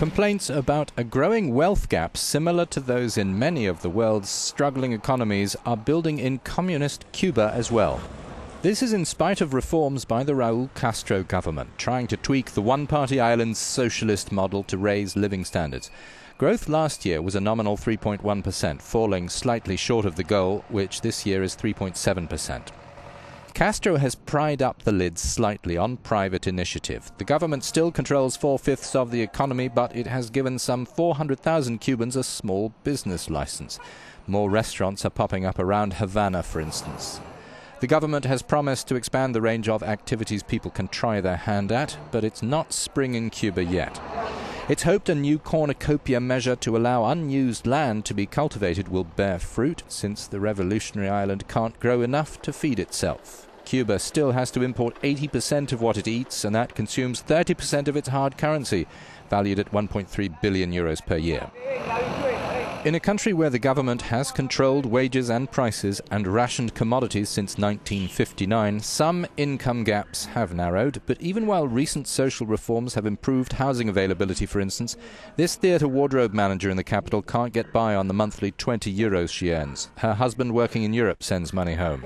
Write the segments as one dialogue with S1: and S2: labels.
S1: Complaints about a growing wealth gap similar to those in many of the world's struggling economies are building in communist Cuba as well. This is in spite of reforms by the Raul Castro government, trying to tweak the one-party island's socialist model to raise living standards. Growth last year was a nominal 3.1%, falling slightly short of the goal, which this year is 3.7%. Castro has pried up the lids slightly on private initiative. The government still controls 4/5 of the economy, but it has given some 400,000 Cubans a small business license. More restaurants are popping up around Havana, for instance. The government has promised to expand the range of activities people can try their hand at, but it's not spring in Cuba yet. It's hoped a new cornucopia measure to allow unused land to be cultivated will bear fruit, since the revolutionary island can't grow enough to feed itself. Cuba still has to import 80% of what it eats, and that consumes 30% of its hard currency, valued at 1.3 billion euros per year. In a country where the government has controlled wages and prices and rationed commodities since 1959, some income gaps have narrowed, but even while recent social reforms have improved housing availability, for instance, this theatre wardrobe manager in the capital can't get by on the monthly 20 euros she earns. Her husband, working in Europe, sends money home.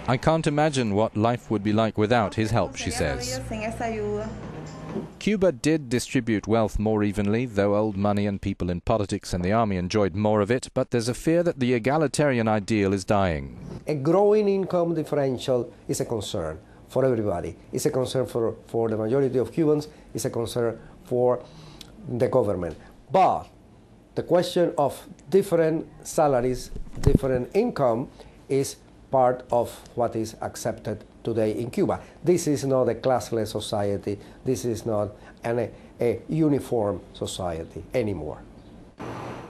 S1: "I can't imagine what life would be like without his help," she says. Cuba did distribute wealth more evenly, though old money and people in politics and the army enjoyed more of it, but there's a fear that the egalitarian ideal is dying.
S2: A growing income differential is a concern for everybody. It's a concern for the majority of Cubans. It's a concern for the government. But the question of different salaries, different income, is part of what is accepted today in Cuba. This is not a classless society. This is not a uniform society anymore.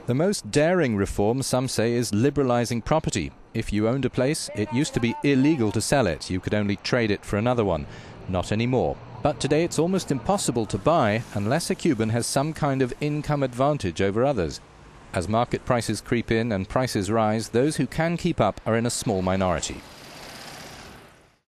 S1: The most daring reform, some say, is liberalizing property. If you owned a place, it used to be illegal to sell it. You could only trade it for another one. Not anymore. But today it's almost impossible to buy unless a Cuban has some kind of income advantage over others. As market prices creep in and prices rise, those who can keep up are in a small minority.